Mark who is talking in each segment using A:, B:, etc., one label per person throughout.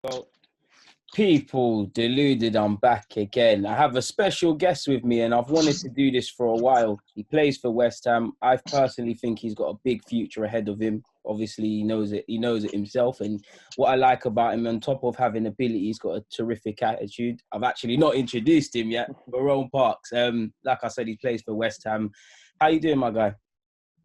A: Well, people, Deluded, I'm back again. I have a special guest with me, and I've wanted to do this for a while. He plays for West Ham. I personally think he's got a big future ahead of him. Obviously, he knows it. He knows it himself. And what I like about him, on top of having ability, he's got a terrific attitude. I've actually not introduced him yet. Veron Parks. Like I said, he plays for West Ham. How you doing, my guy?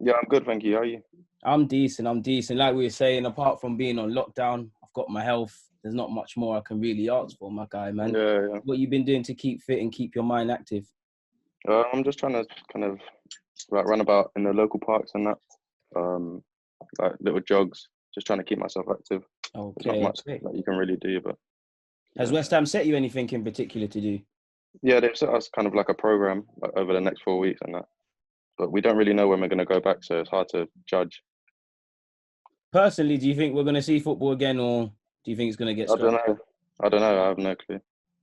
B: Yeah, I'm good, thank you. How are you?
A: I'm decent. I'm decent. Like we were saying, apart from being on lockdown, I've got my health. There's not much more I can really ask for, my guy, man.
B: Yeah.
A: What you been doing to keep fit and keep your mind active?
B: I'm just trying to kind of like run about in the local parks and that, um, like little jogs. Just trying to keep myself active. There's not
A: Okay,
B: much
A: okay.
B: that you can really do, but
A: Has
B: yeah.
A: West Ham set you anything in particular to do?
B: Yeah, they've set us kind of like a program like over the next 4 weeks and that, but we don't really know when we're going to go back, so it's hard to judge.
A: Personally, do you think we're going to see football again, or do you think it's going to get
B: I don't
A: scrapped?
B: know. I don't know. I have no clue.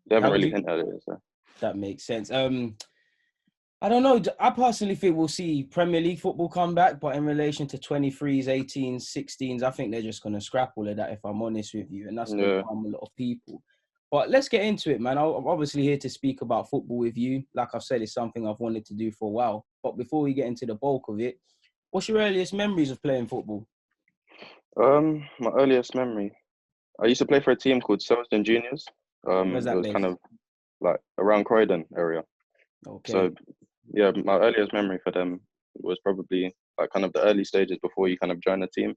B: They
A: How
B: haven't
A: would
B: really
A: you?
B: hinted at it. So.
A: That makes sense. I don't know. I personally think we'll see Premier League football come back, but in relation to 23s, 18s, 16s, I think they're just going to scrap all of that, if I'm honest with you. And that's going to
B: Yeah.
A: harm a lot of people. But let's get into it, man. I'm obviously here to speak about football with you. Like I've said, it's something I've wanted to do for a while. But before we get into the bulk of it, what's your earliest memories of playing football?
B: My earliest memory. I used to play for a team called Selsdon Juniors.
A: Where's
B: It
A: that
B: was kind
A: based?
B: of like around Croydon area.
A: Okay.
B: So yeah, my earliest memory for them was probably like kind of the early stages before you kind of join the team,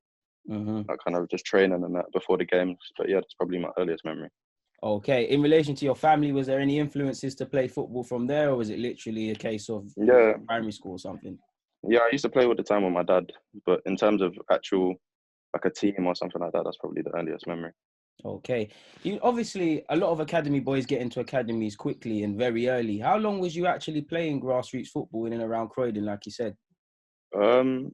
A: Mm-hmm.
B: like kind of just training and that before the games. But yeah, that's probably my earliest memory.
A: Okay. In relation to your family, was there any influences to play football from there, or was it literally a case of
B: Yeah,
A: primary school or something?
B: yeah, I used to play all the time with my dad, but in terms of actual like a team or something like that, that's probably the earliest memory.
A: Okay. You obviously a lot of academy boys get into academies quickly and very early. How long was you actually playing grassroots football in and around Croydon, like you said?
B: Um,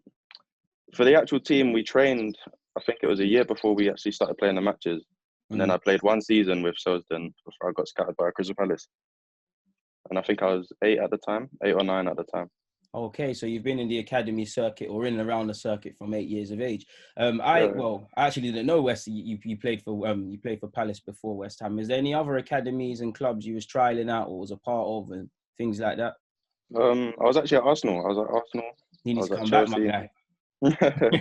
B: for the actual team, we trained. I think it was a year before we actually started playing the matches, and then
A: Mm.
B: I played one season with Selsdon before I got scouted by Crystal Palace. And I think I was 8 at the time, 8 or 9 at the time.
A: Okay, so you've been in the academy circuit or in and around the circuit from 8 years of age.
B: Yeah.
A: I actually didn't know West. You played for Palace before West Ham. Is there any other academies and clubs you was trialing out or was a part of and things like that?
B: I was actually at Arsenal. I was at Arsenal.
A: He
B: I
A: needs
B: was
A: to
B: at
A: come back, my
B: Chelsea.
A: guy.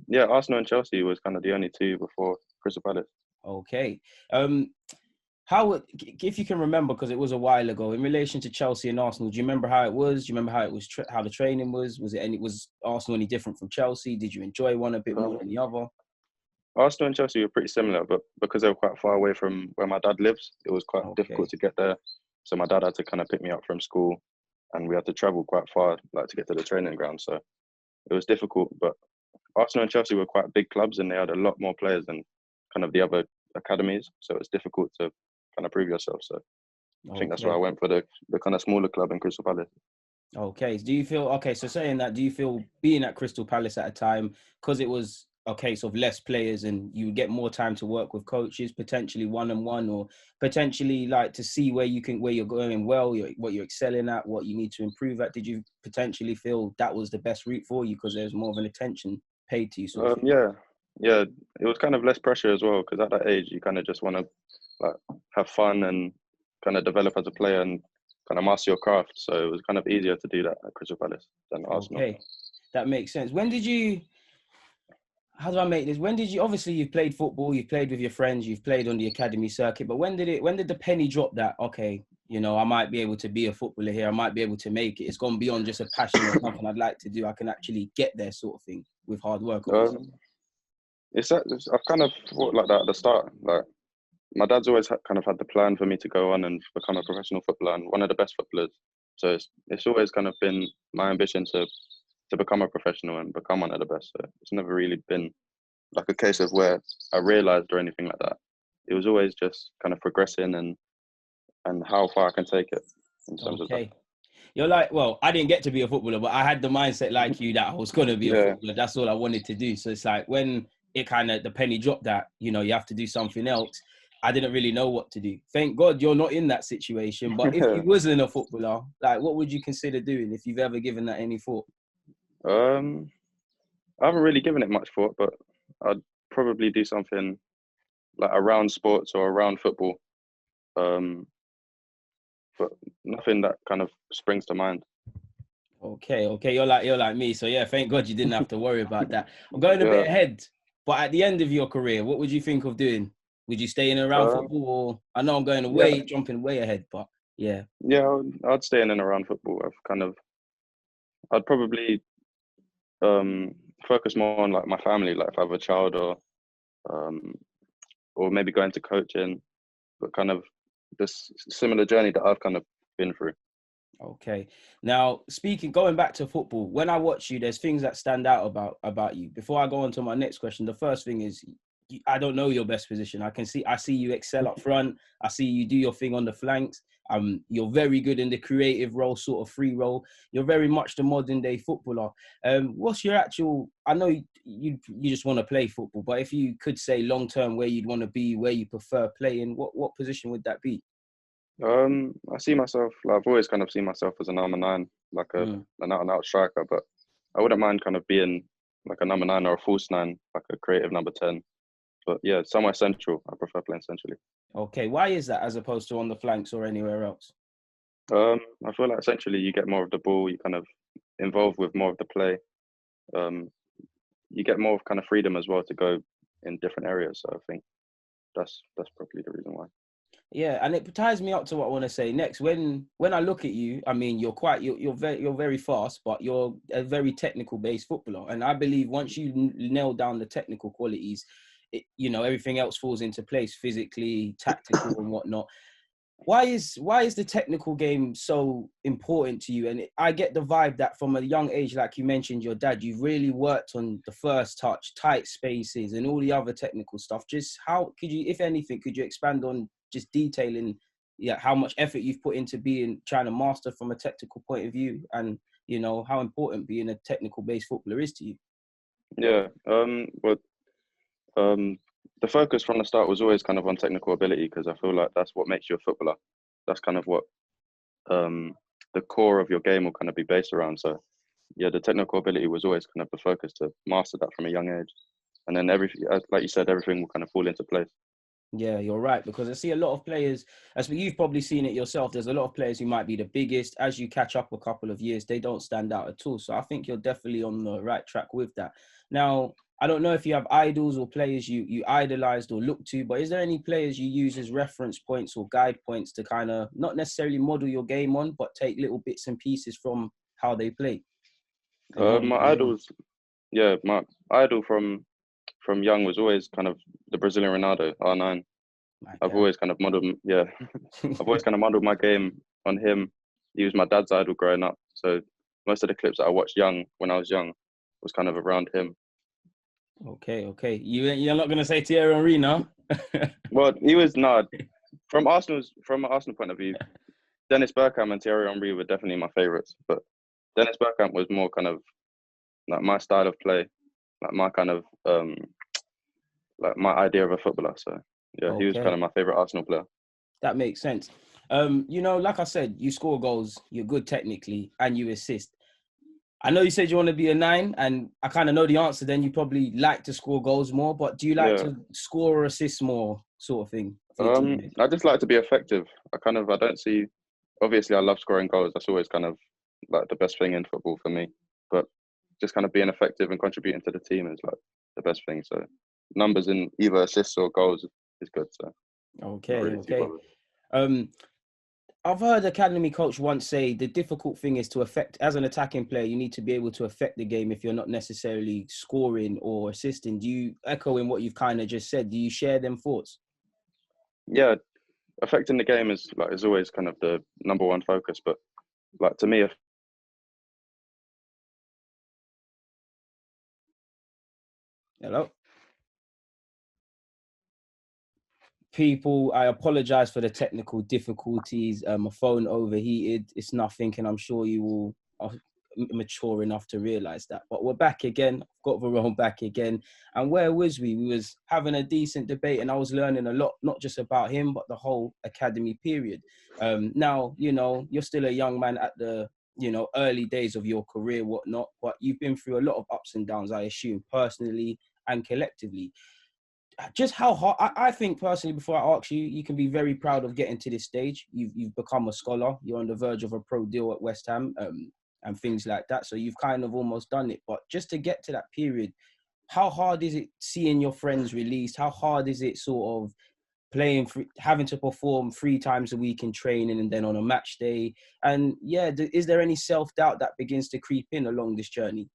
B: Yeah, Arsenal and Chelsea was kind of the only two before Crystal Palace.
A: Okay. Um, if you can remember, because it was a while ago, in relation to Chelsea and Arsenal, do you remember how it was? Do you remember how it was, how the training was? Was Arsenal any different from Chelsea? Did you enjoy one a bit more than
B: Um,
A: the other?
B: Arsenal and Chelsea were pretty similar, but because they were quite far away from where my dad lives, it was quite difficult
A: Okay.
B: to get there. So my dad had to kind of pick me up from school, and we had to travel quite far, like to get to the training ground. So it was difficult. But Arsenal and Chelsea were quite big clubs, and they had a lot more players than kind of the other academies. So it's difficult to kind of prove yourself. So I think that's why I
A: Okay.
B: went for the kind of smaller club in Crystal Palace.
A: Okay. Do you feel okay? So saying that, do you feel being at Crystal Palace at a time because it was a case of less players and you would get more time to work with coaches, potentially one on one, or potentially like to see where you're going well, what you're excelling at, what you need to improve at? Did you potentially feel that was the best route for you because there's more of an attention paid to you, sort of thing?
B: Yeah, yeah. It was kind of less pressure as well because at that age you kind of just want to like have fun and kind of develop as a player and kind of master your craft. So it was kind of easier to do that at Crystal Palace than Arsenal.
A: Okay, that makes sense. When did you? How do I make this? When did you? Obviously, you've played football, you've played with your friends, you've played on the academy circuit. But when did it? When did the penny drop that? Okay, I might be able to be a footballer here. I might be able to make it. It's gone beyond just a passion or something I'd like to do. I can actually get there, sort of thing, with hard work, obviously.
B: I've kind of thought like that at the start. Like my dad's always kind of had the plan for me to go on and become a professional footballer and one of the best footballers. So it's always kind of been my ambition to become a professional and become one of the best. So it's never really been like a case of where I realized or anything like that. It was always just kind of progressing and how far I can take it in terms of that.
A: Okay. You're like, well, I didn't get to be a footballer, but I had the mindset like you that I was gonna be a
B: Yeah,
A: footballer. That's all I wanted to do. So it's like when it kind of the penny dropped that, you have to do something else. I didn't really know what to do. Thank God you're not in that situation. But if you wasn't a footballer, like what would you consider doing if you've ever given that any thought?
B: um, I haven't really given it much thought, but I'd probably do something like around sports or around football, but nothing that kind of springs to mind.
A: Okay, you're like me. So yeah, thank God you didn't have to worry about that. I'm going a
B: Yeah.
A: bit ahead, but at the end of your career, what would you think of doing? Would you stay in and around football, or I know I'm going
B: Yeah,
A: jumping way ahead, but yeah.
B: yeah, I'd stay in and around football. I'd probably um focus more on like my family, like if I have a child, um or maybe go into coaching, but kind of this similar journey that I've kind of been through.
A: Okay. Now, going back to football, when I watch you, there's things that stand out about you. Before I go on to my next question, the first thing is I don't know your best position. I see you excel up front. I see you do your thing on the flanks. You're very good in the creative role, sort of free role. You're very much the modern day footballer. What's your actual? I know you just want to play football, but if you could say long term where you'd want to be, where you prefer playing, what position would that be?
B: I see myself, like I've always kind of seen myself as a number nine, like an out and out striker, but I wouldn't mind kind of being like a number nine or a false nine, like a creative number 10. But yeah, somewhere central. I prefer playing centrally.
A: Okay, why is that as opposed to on the flanks or anywhere else?
B: I feel like centrally you get more of the ball, you kind of involved with more of the play. You get more of kind of freedom as well to go in different areas. So I think that's probably the reason why.
A: Yeah, and it ties me up to what I want to say next. When I look at you, I mean, you're very fast, but you're a very technical based footballer. And I believe once you nail down the technical qualities, everything else falls into place physically, tactical, and whatnot. Why is the technical game so important to you? And I get the vibe that from a young age, like you mentioned, your dad, you've really worked on the first touch, tight spaces, and all the other technical stuff. Just how could you, if anything, could you expand on just detailing, how much effort you've put into trying to master from a technical point of view, and how important being a technical based footballer is to you?
B: Yeah. The focus from the start was always kind of on technical ability because I feel like that's what makes you a footballer. That's kind of what the core of your game will kind of be based around. So yeah, the technical ability was always kind of the focus to master that from a young age, and then everything, like you said, everything will kind of fall into place.
A: Yeah, you're right, because I see a lot of players, as you've probably seen it yourself, there's a lot of players who might be the biggest. As you catch up a couple of years, they don't stand out at all. So I think you're definitely on the right track with that. Now, I don't know if you have idols or players you idolized or look to, but is there any players you use as reference points or guide points to kind of not necessarily model your game on, but take little bits and pieces from how they play and model
B: My
A: your own?
B: idols, yeah, my idol from young was always kind of the Brazilian Ronaldo, R9.
A: My
B: I've
A: God.
B: always kind of modeled, yeah, I've always kind of modeled my game on him. He was my dad's idol growing up, so most of the clips that I watched when I was young was kind of around him.
A: Okay. You're not gonna say Thierry Henry, no?
B: Well, he was not from an Arsenal point of view. Dennis Bergkamp and Thierry Henry were definitely my favourites, but Dennis Bergkamp was more kind of like my style of play, like my kind of like my idea of a footballer. So yeah, he was kind
A: Okay.
B: of my favourite Arsenal player.
A: That makes sense. Like I said, you score goals, you're good technically, and you assist. I know you said you want to be a 9, and I kind of know the answer. Then you probably like to score goals more, but do you like
B: Yeah.
A: to score or assist more, sort of thing, for your teammates?
B: I just like to be effective. I don't see. Obviously, I love scoring goals. That's always kind of like the best thing in football for me. But just kind of being effective and contributing to the team is like the best thing. So numbers in either assists or goals is good. So not really too
A: Okay.
B: bothered.
A: I've heard academy coach once say the difficult thing is to affect, as an attacking player, you need to be able to affect the game if you're not necessarily scoring or assisting. Do you echo in what you've kind of just said? Do you share them thoughts?
B: Yeah, affecting the game is always kind of the number one focus. But like to me,
A: Hello? People, I apologize for the technical difficulties. My phone overheated. It's nothing, and I'm sure you will are mature enough to realize that. But we're back again. I've got Veron back again. And where was we? We was having a decent debate, and I was learning a lot, not just about him, but the whole academy period. Now, you're still a young man at the early days of your career, whatnot, but you've been through a lot of ups and downs, I assume, personally and collectively. just how hard, I think personally, before I ask you, you can be very proud of getting to this stage. You've become a scholar. You're on the verge of a pro deal at West Ham, and things like that. So you've kind of almost done it. But just to get to that period, how hard is it seeing your friends released? How hard is it sort of playing, having to perform 3 times a week in training and then on a match day? And yeah, is there any self-doubt that begins to creep in along this journey?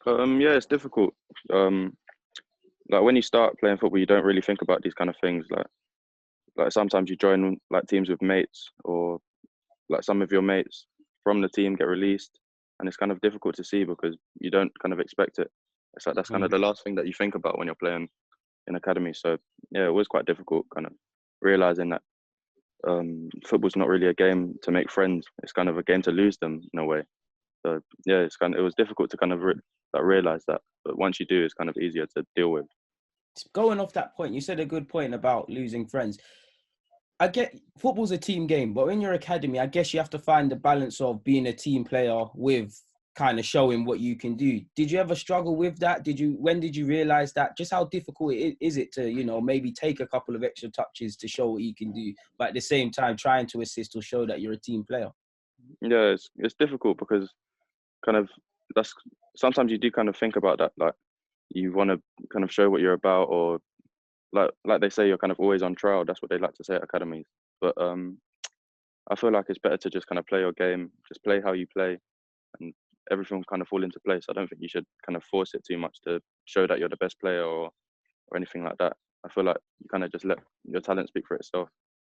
B: Yeah, it's difficult. Like when you start playing football, you don't really think about these kind of things. Like sometimes you join like teams with mates, or like some of your mates from the team get released, and it's kind of difficult to see because you don't kind of expect it. It's like that's kind of the last thing that you think about when you're playing in academy. So yeah, it was quite difficult, kind of realizing that football's not really a game to make friends. It's kind of a game to lose them in a way. So yeah, it was difficult to kind of realize that, but once you do, it's kind of easier to deal with.
A: Going off that point, you said a good point about losing friends. I get football's a team game, but in your academy, I guess you have to find the balance of being a team player with kind of showing what you can do. Did you ever struggle with that? When did you realize that? Just how difficult is it to, maybe take a couple of extra touches to show what you can do, but at the same time trying to assist or show that you're a team player?
B: Yeah, it's difficult because kind of that's sometimes you do kind of think about that, like you want to kind of show what you're about, or like they say, you're kind of always on trial. That's what they like to say at academies. But I feel like it's better to just kind of play your game, just play how you play, and everything will kind of fall into place. I don't think you should kind of force it too much to show that you're the best player or anything like that. I feel like you kind of just let your talent speak for itself.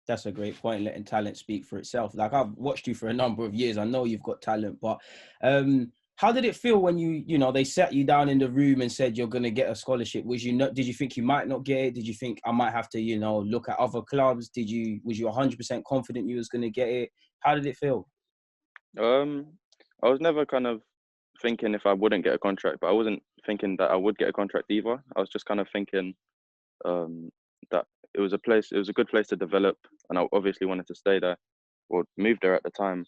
A: That's a great point, letting talent speak for itself. Like, I've watched you for a number of years. I know you've got talent, but how did it feel when they sat you down in the room and said you're going to get a scholarship? Did you think you might not get it? Did you think I might have to, look at other clubs? Was you 100% confident you was going to get it? How did it feel?
B: I was never kind of thinking if I wouldn't get a contract, but I wasn't thinking that I would get a contract either. I was just kind of thinking that it was a good place to develop, and I obviously wanted to stay there or move there at the time.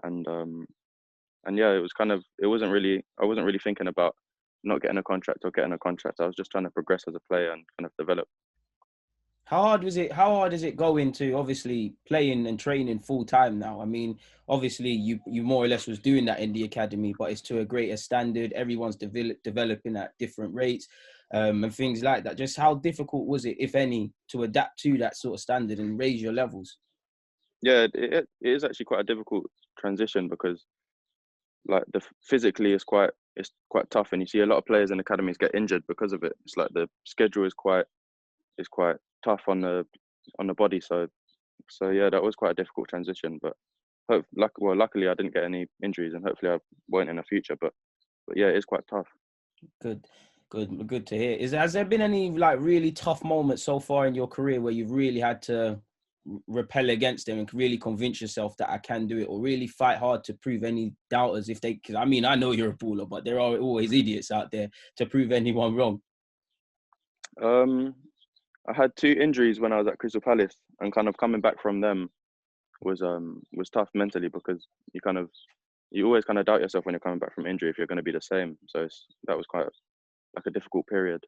B: And yeah, I wasn't really thinking about not getting a contract or getting a contract. I was just trying to progress as a player and kind of develop.
A: How hard is it going to obviously playing and training full time now? I mean, obviously you more or less was doing that in the academy, but it's to a greater standard. Everyone's developing at different rates, and things like that. Just how difficult was it, if any, to adapt to that sort of standard and raise your levels?
B: Yeah, it is actually quite a difficult transition because like physically it's quite tough, and you see a lot of players in academies get injured because of it. It's like the schedule is quite tough on the body. So yeah, that was quite a difficult transition. But luckily I didn't get any injuries, and hopefully I won't in the future. But yeah, it's quite tough.
A: Good to hear. Has there been any like really tough moments so far in your career where you've really had to repel against them and really convince yourself that I can do it, or really fight hard to prove any doubters because I mean, I know you're a baller, but there are always idiots out there to prove anyone wrong?
B: I had 2 injuries when I was at Crystal Palace, and kind of coming back from them was tough mentally, because you always kind of doubt yourself when you're coming back from injury if you're going to be the same. So that was quite like a difficult period.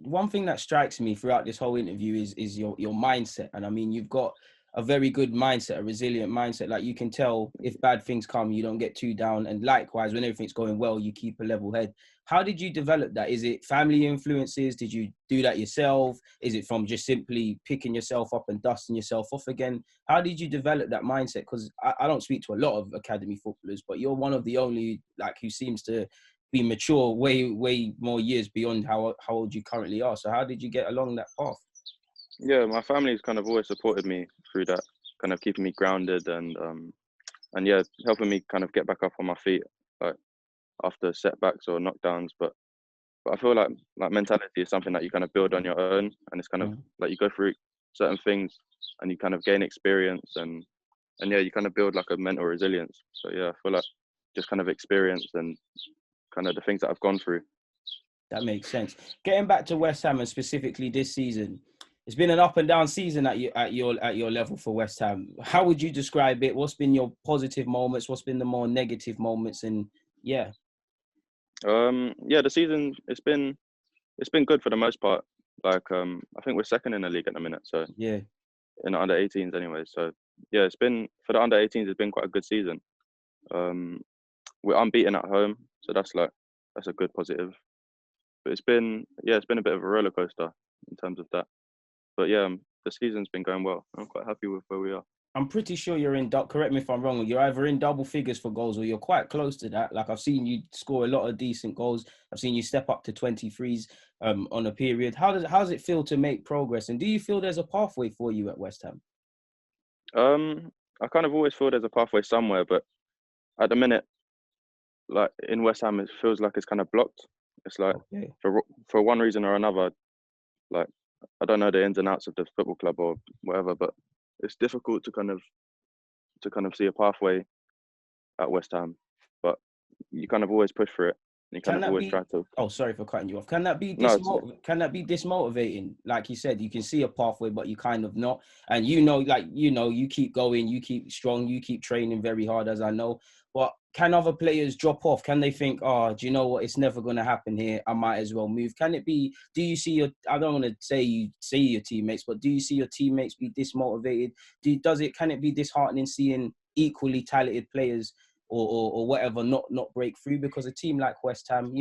A: One thing that strikes me throughout this whole interview is your mindset. And I mean, you've got a very good mindset, a resilient mindset. Like, you can tell if bad things come, you don't get too down. And likewise, when everything's going well, you keep a level head. How did you develop that? Is it family influences? Did you do that yourself? Is it from just simply picking yourself up and dusting yourself off again? How did you develop that mindset? Because I don't speak to a lot of academy footballers, but you're one of the only who seems to be mature way more years beyond how old you currently are. So how did you get along that path?
B: Yeah, my family's kind of always supported me through that, kind of keeping me grounded, and yeah, helping me kind of get back up on my feet, like after setbacks or knockdowns. But I feel like mentality is something that you kind of build on your own, and it's kind of like you go through certain things and you kind of gain experience, and yeah, you kind of build like a mental resilience. So yeah, I feel like just kind of experience and kind of the things that I've gone through.
A: That makes sense. Getting back to West Ham, and specifically this season, it's been an up and down season at your level for West Ham. How would you describe it? What's been your positive moments? What's been the more negative moments? And yeah.
B: Yeah, the season it's been good for the most part. Like I think we're second in the league at the minute. So
A: Yeah.
B: in the under 18s anyway. So yeah, it's been for the under 18s. It's been quite a good season. We're unbeaten at home, so that's a good positive. But it's been a bit of a roller coaster in terms of that. But yeah, the season's been going well. I'm quite happy with where we are.
A: I'm pretty sure you're in, correct me if I'm wrong, you're either in double figures for goals or you're quite close to that. Like I've seen you score a lot of decent goals. I've seen you step up to 23s on a period. How does it feel to make progress? And do you feel there's a pathway for you at West Ham?
B: I kind of always feel there's a pathway somewhere, but at the minute, like in West Ham, it feels like it's kind of blocked. It's like
A: Okay.
B: for one reason or another, like I don't know the ins and outs of the football club or whatever, but it's difficult to kind of see a pathway at West Ham. But you kind of always push for it. You kind
A: Can
B: of
A: that
B: always
A: be?
B: try to.
A: Oh, sorry for cutting you off. Can that be
B: No, it's,
A: dismotivating? Like you said, you can see a pathway, but you kind of not. And you keep going, you keep strong, you keep training very hard, as I know. But can other players drop off? Can they think, oh, do you know what? It's never going to happen here. I might as well move. Can it be? Do you see your? I don't want to say you see your teammates, but do you see your teammates be dismotivated? Can it be disheartening seeing equally talented players or whatever not break through? Because a team like West Ham,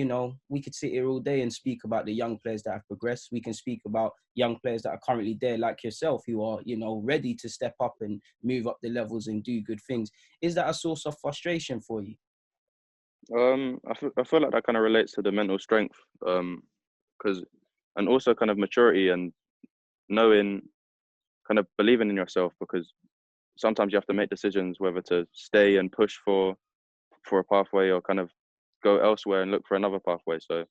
A: we could sit here all day and speak about the young players that have progressed. We can speak about young players that are currently there like yourself who are, ready to step up and move up the levels and do good things. Is that a source of frustration for you?
B: I feel like that kind of relates to the mental strength, because and also kind of maturity and knowing, kind of believing in yourself, because sometimes you have to make decisions whether to stay and push for a pathway or kind of go elsewhere and look for another pathway. So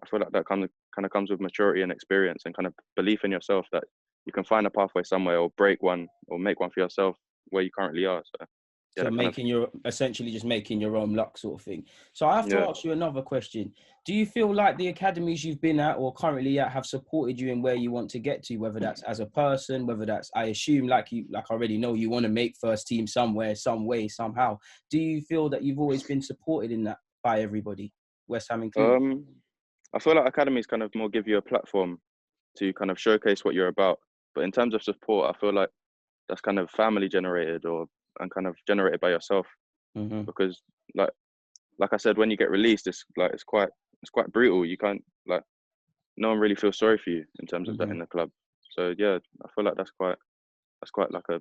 B: I feel like that kind of comes with maturity and experience and kind of belief in yourself that you can find a pathway somewhere or break one or make one for yourself where you currently are. So yeah,
A: So
B: that kind of
A: essentially just making your own luck sort of thing. So I have to
B: yeah.
A: ask you another question. Do you feel like the academies you've been at or currently at have supported you in where you want to get to, whether that's as a person, whether that's, I assume, like I already know you want to make first team somewhere, some way, somehow. Do you feel that you've always been supported in that by everybody, West Ham included?
B: I feel like academies kind of more give you a platform to kind of showcase what you're about. But in terms of support, I feel like that's kind of family generated and kind of generated by yourself,
A: Mm-hmm.
B: because like I said, when you get released, it's quite brutal. You can't, like, no one really feels sorry for you in terms of that
A: Mm-hmm.
B: in the club. So yeah, I feel like that's quite like a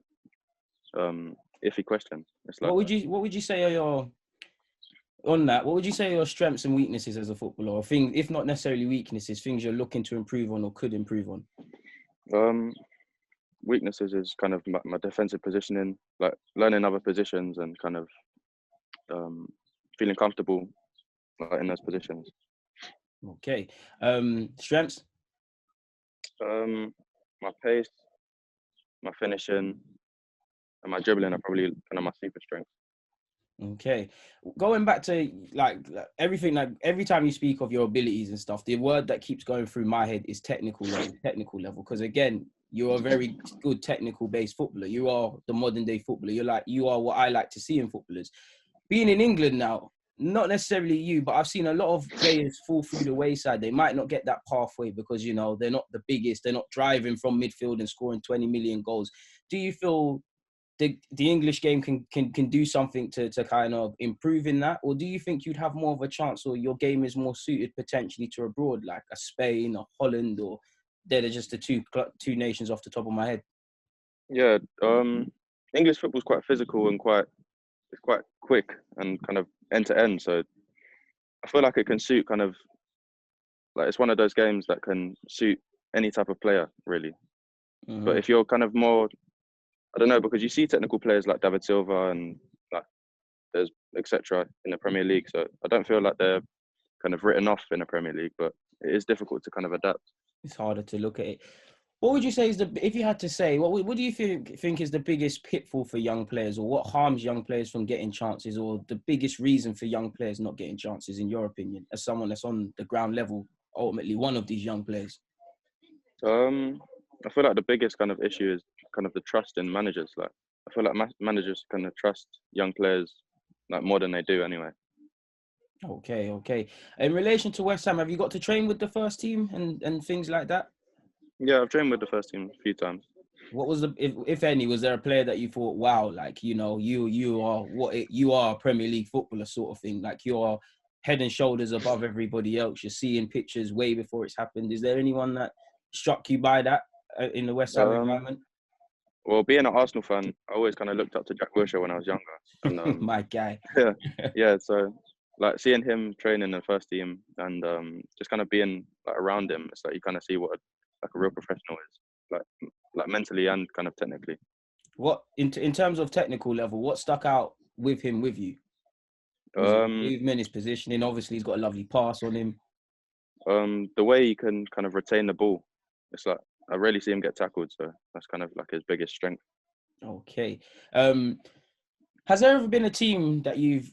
B: iffy question. It's like
A: What would you say are your what would you say are your strengths and weaknesses as a footballer, or things, if not necessarily weaknesses, things you're looking to improve on or could improve on?
B: um, weaknesses is kind of my defensive positioning, like learning other positions and kind of feeling comfortable, like, in those positions.
A: Okay. Strengths?
B: My pace, my finishing, and my dribbling are probably kind of my super strengths.
A: Okay. Going back to like everything, like every time you speak of your abilities and stuff, the word that keeps going through my head is technical level. Because again, you're a very good technical based footballer. You are the modern day footballer. You are what I like to see in footballers. Being in England now, not necessarily you, but I've seen a lot of players fall through the wayside. They might not get that pathway because, they're not the biggest. They're not driving from midfield and scoring 20 million goals. Do you feel the English game can do something to kind of improve in that? Or do you think you'd have more of a chance, or your game is more suited potentially to abroad, like a Spain or Holland, or they're just the two nations off the top of my head?
B: Yeah, English football's quite physical and it's quite quick and kind of end to end. So I feel like it can suit kind of, like, it's one of those games that can suit any type of player really.
A: Mm-hmm.
B: But if you're kind of more, I don't know, because you see technical players like David Silva and like there's etc. in the Premier League. So I don't feel like they're kind of written off in the Premier League, but it is difficult to kind of adapt.
A: It's harder to look at it. What would you say is if you had to say, what do you think is the biggest pitfall for young players, or what harms young players from getting chances, or the biggest reason for young players not getting chances, in your opinion, as someone that's on the ground level, ultimately one of these young players?
B: I feel like the biggest kind of issue is kind of the trust in managers. Like, I feel like managers kind of trust young players like more than they do anyway.
A: Okay. In relation to West Ham, have you got to train with the first team and things like that?
B: Yeah, I've trained with the first team a few times.
A: What was if any, was there a player that you thought, wow, like, you know, you are you are a Premier League footballer sort of thing, like you're head and shoulders above everybody else. You're seeing pictures way before it's happened. Is there anyone that struck you by that in the West Ham
B: Um,
A: environment?
B: well, being an Arsenal fan, I always kind of looked up to Jack Wilshere when I was younger, and
A: My guy.
B: yeah, yeah. So like seeing him train in the first team and just kind of being like around him, it's like you kind of see what like a real professional is, like mentally and kind of technically.
A: What in terms of technical level, what stuck out with him with you? Was it
B: Um,
A: movement, his positioning? Obviously, he's got a lovely pass on him.
B: the way he can kind of retain the ball, it's like I rarely see him get tackled, so that's kind of like his biggest strength.
A: Okay. Has there ever been a team that you've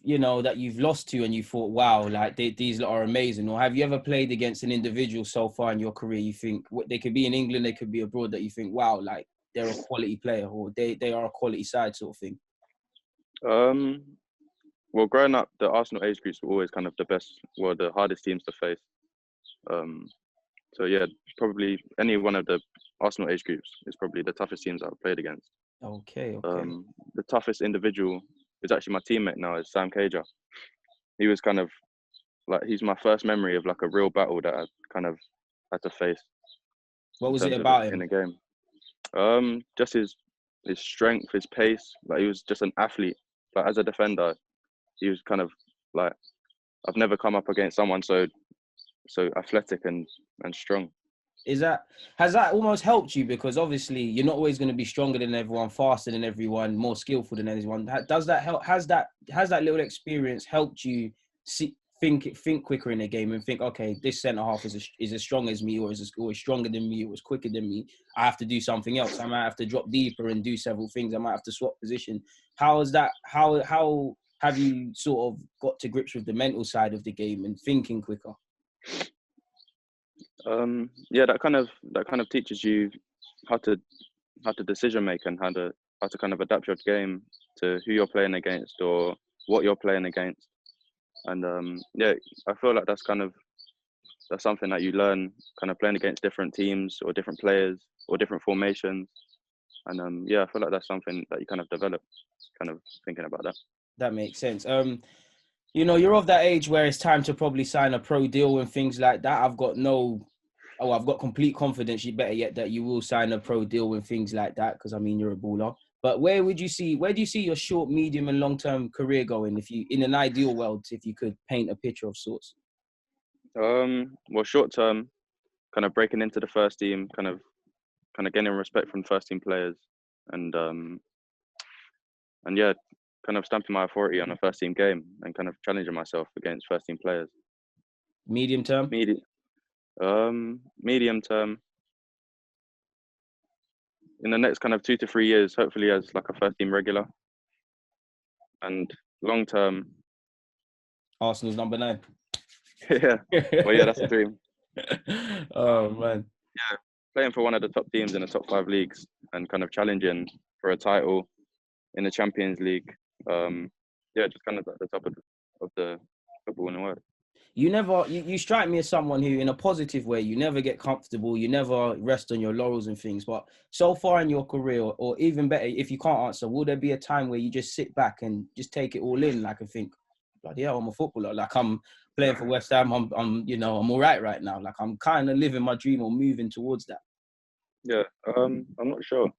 A: lost to and you thought, wow, like these lot are amazing? Or have you ever played against an individual so far in your career you think they could be in England, they could be abroad, that you think, wow, like they're a quality player or they are a quality side sort of thing?
B: Well, growing up, the Arsenal age groups were always kind of the hardest teams to face. So yeah, probably any one of the Arsenal age groups is probably the toughest teams I've played against.
A: Okay.
B: The toughest individual is actually my teammate now, is Sam Cager. He was kind of like, he's my first memory of like a real battle that I kind of had to face.
A: What was it about him?
B: In a game? Just his strength, his pace. Like he was just an athlete. Like as a defender, he was kind of like, I've never come up against someone so athletic and strong.
A: Has that almost helped you, because obviously you're not always going to be stronger than everyone, faster than everyone, more skillful than anyone? Does that help? Has that little experience helped you think quicker in a game and think, okay, this centre half is as strong as me, or is stronger than me, or is quicker than me? I have to do something else. I might have to drop deeper and do several things. I might have to swap position. How is that? How have you sort of got to grips with the mental side of the game and thinking quicker?
B: Yeah, that kind of teaches you how to decision make and how to kind of adapt your game to who you're playing against or what you're playing against. And yeah, I feel like that's something that you learn kind of playing against different teams or different players or different formations. And yeah, I feel like that's something that you kind of develop, kind of thinking about that.
A: That makes sense. You know, you're of that age where it's time to probably sign a pro deal and things like that. I've got complete confidence, better yet, that you will sign a pro deal and things like that, because I mean, you're a baller. But where do you see your short, medium and long-term career going, if you, in an ideal world, if you could paint a picture of sorts?
B: Well, short term, kind of breaking into the first team, kind of getting respect from first team players, and yeah, kind of stamping my authority on a first team game and kind of challenging myself against first team players.
A: Medium term?
B: Medium term, in the next kind of 2 to 3 years, hopefully as like a first team regular. And long term,
A: Arsenal's number 9.
B: yeah. Well, yeah, that's a dream.
A: Oh man.
B: Yeah, playing for one of the top teams in the top 5 leagues and kind of challenging for a title in the Champions League. Yeah, just kind of at the top of the football in the world.
A: You strike me as someone who, in a positive way, you never get comfortable, you never rest on your laurels and things. But so far in your career, or even better, if you can't answer, will there be a time where you just sit back and just take it all in, like, and think, bloody hell, I'm a footballer, like I'm playing for West Ham, I'm all right now, like I'm kind of living my dream or moving towards that?
B: Yeah, I'm not sure.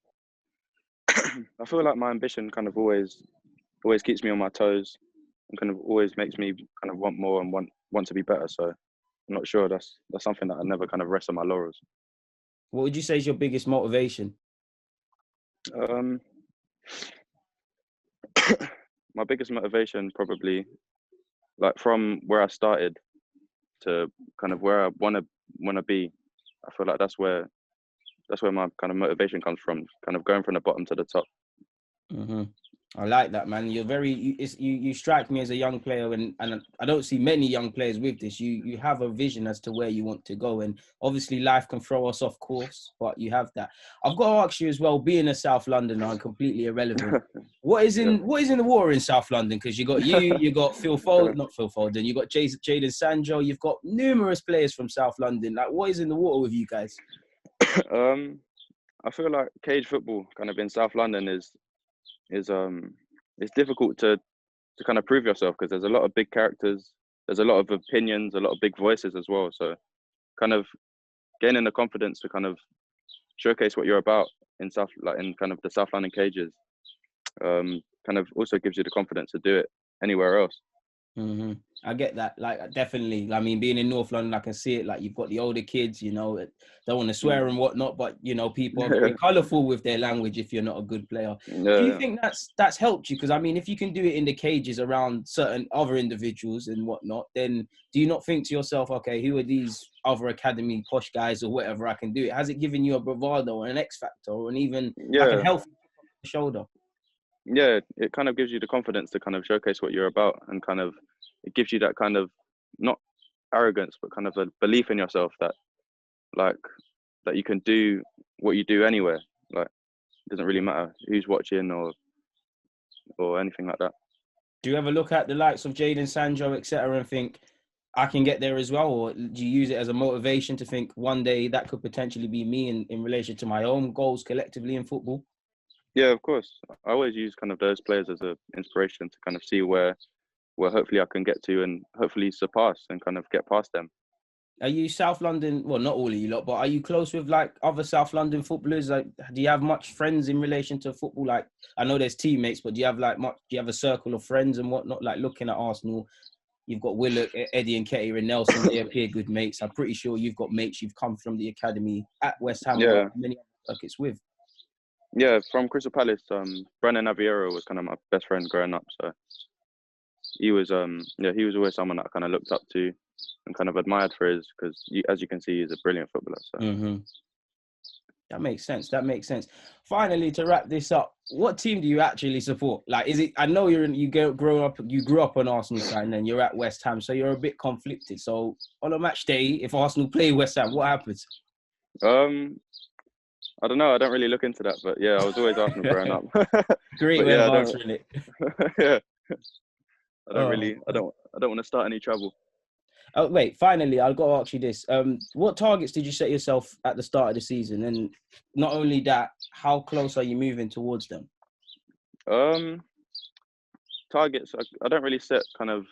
B: I feel like my ambition kind of always keeps me on my toes and kind of always makes me kind of want more and want to be better. So I'm not sure. That's something that I never kind of rest on my laurels.
A: What would you say is your biggest motivation?
B: My biggest motivation, probably, like from where I started to kind of where I want to be. I feel like that's where my kind of motivation comes from, kind of going from the bottom to the top.
A: Mm-hmm. I like that, man. You strike me as a young player, and I don't see many young players with this. You have a vision as to where you want to go, and obviously life can throw us off course, but you have that. I've got to ask you as well, being a South Londoner and completely irrelevant, what is in the water in South London? Because you got Phil Foden, not Phil Foden, you got Jaden Sancho, you've got numerous players from South London. Like, what is in the water with you guys?
B: I feel like cage football kind of in South London is it's difficult to kind of prove yourself because there's a lot of big characters, there's a lot of opinions, a lot of big voices as well. So kind of gaining the confidence to kind of showcase what you're about in in kind of the South London cages, kind of also gives you the confidence to do it anywhere else.
A: Mm-hmm. I get that. Like, definitely. I mean, being in North London, I can see it. Like, you've got the older kids, you know, don't want to swear and whatnot, but you know, people are very colourful with their language if you're not a good player. Do you think that's helped you? Because I mean, if you can do it in the cages around certain other individuals and whatnot, then do you not think to yourself, okay, who are these other academy posh guys or whatever? I can do it. Has it given you a bravado or an X factor or an even like a healthy shoulder?
B: Yeah, it kind of gives you the confidence to kind of showcase what you're about, and kind of it gives you that kind of not arrogance but kind of a belief in yourself that like that you can do what you do anywhere. Like, it doesn't really matter who's watching or anything like that.
A: Do you ever look at the likes of Jaden, Sancho, etc., and think I can get there as well, or do you use it as a motivation to think one day that could potentially be me in relation to my own goals collectively in football?
B: Yeah, of course. I always use kind of those players as an inspiration to kind of see where hopefully I can get to and hopefully surpass and kind of get past them.
A: Are you South London? Well, not all of you lot, but are you close with like other South London footballers? Like, do you have much friends in relation to football? Like, I know there's teammates, but do you have like much? Do you have a circle of friends and whatnot? Like, looking at Arsenal, you've got Willock, Eddie and Ketty and Nelson. They appear good mates. I'm pretty sure you've got mates you've come from the academy at West Ham or many other circuits with.
B: Yeah, from Crystal Palace, Brennan Aviero was kind of my best friend growing up. So he was he was always someone that I kind of looked up to and kind of admired for his, because as you can see, he's a brilliant footballer. So.
A: That makes sense. That makes sense. Finally, to wrap this up, what team do you actually support? Like, is it? I know you grew up on Arsenal side, and then you're at West Ham, so you're a bit conflicted. So on a match day, if Arsenal play West Ham, what happens?
B: I don't know. I don't really look into that, but yeah, I was always Arsenal growing up.
A: Great way of answering it.
B: Yeah, I don't want to start any trouble.
A: Oh, wait, finally, I've got to ask you this. What targets did you set yourself at the start of the season? And not only that, how close are you moving towards them?
B: Targets, I don't really set kind of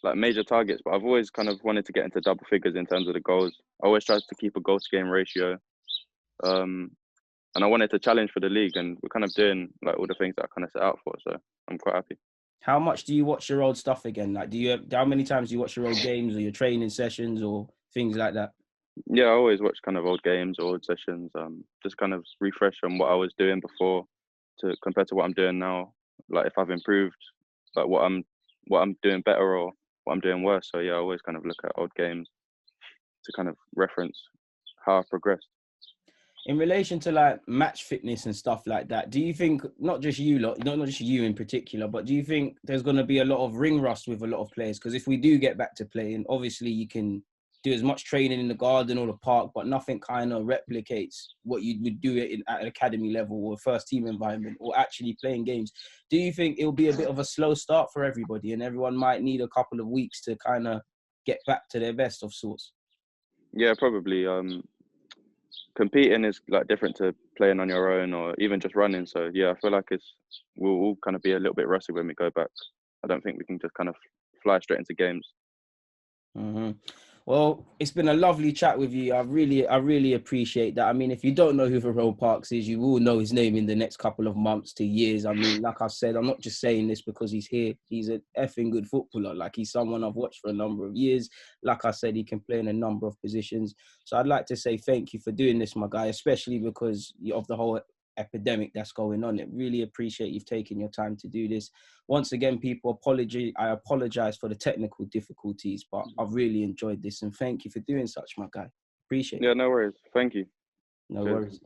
B: like major targets, but I've always kind of wanted to get into double figures in terms of the goals. I always tried to keep a goal to game ratio. And I wanted to challenge for the league, and we're kind of doing like all the things that I kind of set out for. So I'm quite happy.
A: How much do you watch your old stuff again? Like, how many times do you watch your old games or your training sessions or things like that?
B: Yeah, I always watch kind of old games or old sessions. Just kind of refresh on what I was doing before to compared to what I'm doing now. Like, if I've improved, like what I'm doing better or what I'm doing worse. So yeah, I always kind of look at old games to kind of reference how I've progressed.
A: In relation to like match fitness and stuff like that, do you think, not just you lot, not just you in particular, but do you think there's going to be a lot of ring rust with a lot of players? Because if we do get back to playing, obviously you can do as much training in the garden or the park, but nothing kind of replicates what you would do it at an academy level or first team environment or actually playing games. Do you think it'll be a bit of a slow start for everybody and everyone might need a couple of weeks to kind of get back to their best of sorts?
B: Yeah, probably. Competing is like different to playing on your own or even just running. So yeah, I feel like we'll all kind of be a little bit rusty when we go back. I don't think we can just kind of fly straight into games.
A: Well, it's been a lovely chat with you. I really appreciate that. I mean, if you don't know who Veron Parks is, you will know his name in the next couple of months to years. I mean, like I said, I'm not just saying this because he's here. He's an effing good footballer. Like, he's someone I've watched for a number of years. Like I said, he can play in a number of positions. So I'd like to say thank you for doing this, my guy, especially because of the whole epidemic that's going on. I really appreciate you've taken your time to do this. Once again, people, I apologize for the technical difficulties, but I've really enjoyed this and thank you for doing such, my guy. Appreciate it.
B: Yeah, no worries. Thank you.
A: No worries.